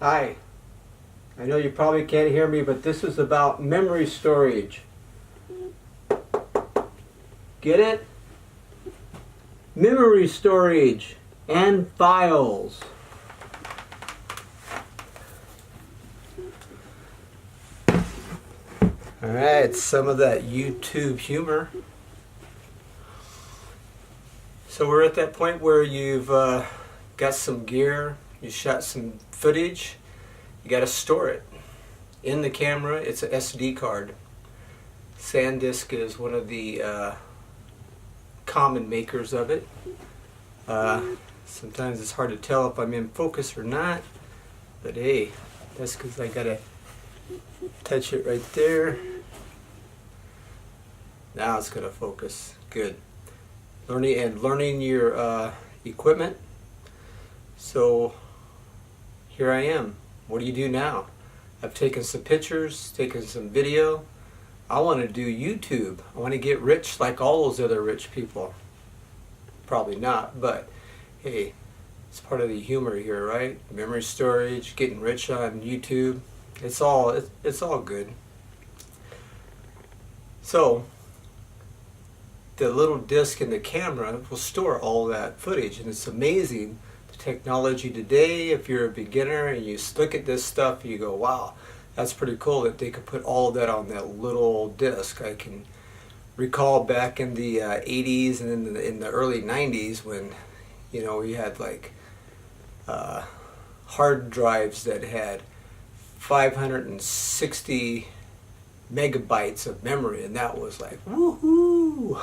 Hi, I know you probably can't hear me, but this is about memory storage. Get it? Memory storage and files. Alright, some of that YouTube humor. So we're at that point where you've got some gear, you shot some footage, you got to store it. In the camera, it's a SD card. SanDisk is one of the common makers of it. Sometimes it's hard to tell if I'm in focus or not, but hey, that's because I gotta touch it right there. Now it's gonna focus. Good. Learning your equipment. So here I am. What do you do now? I've taken some pictures, taken some video. I want to do YouTube. I want to get rich like all those other rich people. Probably not, but hey, it's part of the humor here, right? Memory storage, getting rich on YouTube. It's all good. So the little disc in the camera will store all that footage, and it's amazing the technology today. If you're a beginner and you look at this stuff, you go, wow, that's pretty cool that they could put all of that on that little disc. I can recall back in the 80s and in the early 90s when, you know, we had like hard drives that had 560 megabytes of memory, and that was like, woohoo!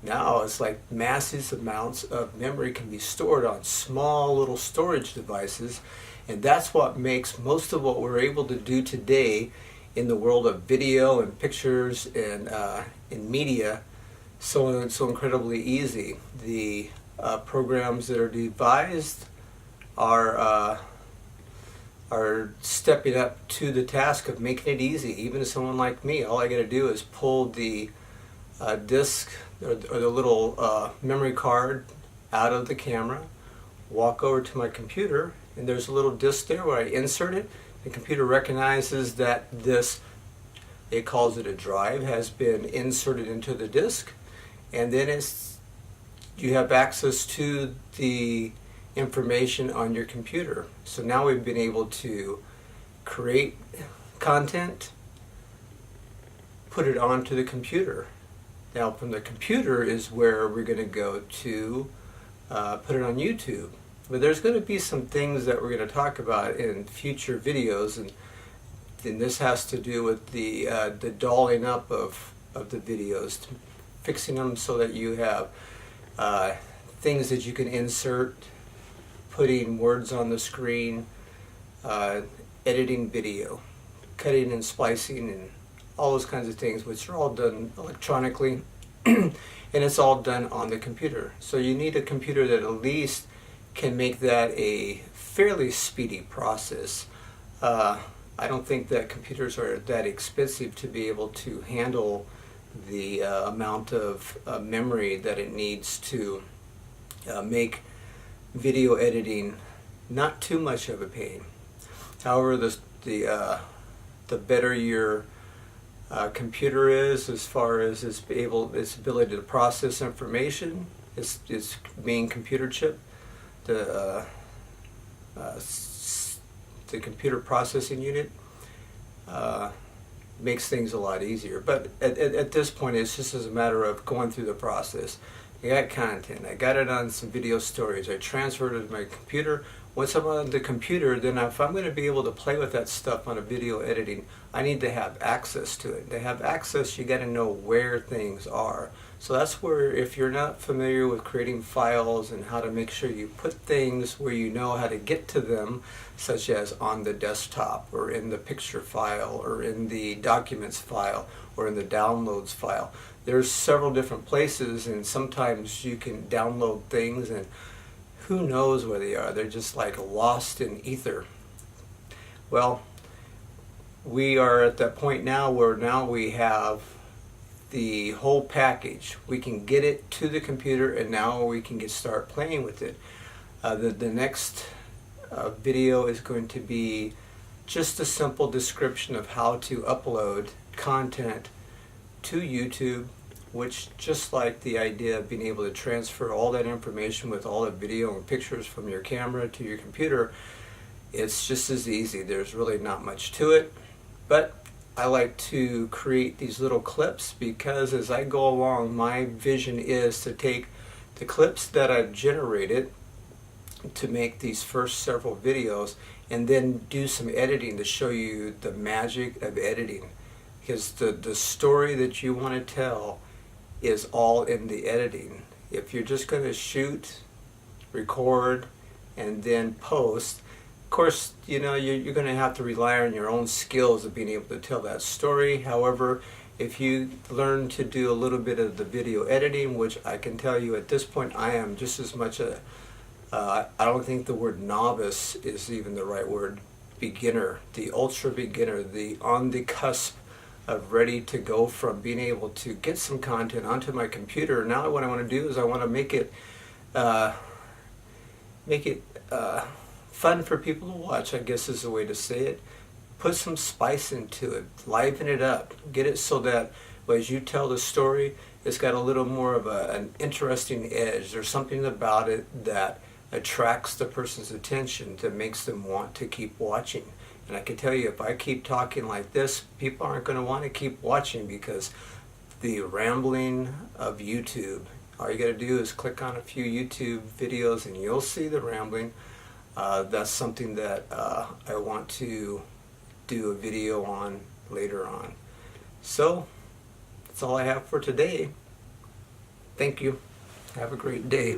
Now it's like massive amounts of memory can be stored on small little storage devices, and that's what makes most of what we're able to do today in the world of video and pictures and in media so incredibly easy. The programs that are devised are stepping up to the task of making it easy. Even someone like me, all I got to do is pull the disk or the little memory card out of the camera, walk over to my computer, and there's a little disk there where I insert it. The computer recognizes that this, it calls it a drive, has been inserted into the disk, and then you have access to the information on your computer. So now we've been able to create content, put it onto the computer. Now from the computer is where we're going to go to put it on YouTube. But there's going to be some things that we're going to talk about in future videos, and this has to do with the dolling up of the videos, fixing them so that you have things that you can insert, putting words on the screen, editing video, cutting and splicing, and all those kinds of things, which are all done electronically, and it's all done on the computer. So you need a computer that at least can make that a fairly speedy process. I don't think that computers are that expensive to be able to handle the amount of memory that it needs to make video editing not too much of a pain. However, the better your computer is as far as its ability to process information, its main computer chip, the computer processing unit, makes things a lot easier. But at this point, it's just as a matter of going through the process. I got content, I got it on some video storage, I transferred it to my computer. Once I'm on the computer, then if I'm going to be able to play with that stuff on a video editing, I need to have access to it. To have access, you got to know where things are. So that's where, if you're not familiar with creating files and how to make sure you put things where you know how to get to them, such as on the desktop or in the picture file or in the documents file or in the downloads file, there's several different places, and sometimes you can download things and who knows where they are. They're just like lost in ether. Well, we are at that point now where now we have the whole package. We can get it to the computer, and now we can start playing with it. The next video is going to be just a simple description of how to upload content to YouTube, which, just like the idea of being able to transfer all that information with all the video and pictures from your camera to your computer, it's just as easy. There's really not much to it, but I like to create these little clips because as I go along, my vision is to take the clips that I've generated to make these first several videos and then do some editing to show you the magic of editing, because the story that you want to tell is all in the editing. If you're just going to shoot, record, and then post, of course, you know, you're going to have to rely on your own skills of being able to tell that story. However, if you learn to do a little bit of the video editing, which I can tell you at this point I am just as much a I don't think the word novice is even the right word, beginner, the ultra beginner, the on the cusp of ready to go from being able to get some content onto my computer. Now what I want to do is I want to make it fun for people to watch, I guess is the way to say it. Put some spice into it, liven it up, get it so that as you tell the story, it's got a little more of an interesting edge. There's something about it that attracts the person's attention, that makes them want to keep watching. And I can tell you, if I keep talking like this, people aren't going to want to keep watching, because the rambling of YouTube, all you got to do is click on a few YouTube videos and you'll see the rambling. That's something that I want to do a video on later on. So that's all I have for today. Thank you. Have a great day.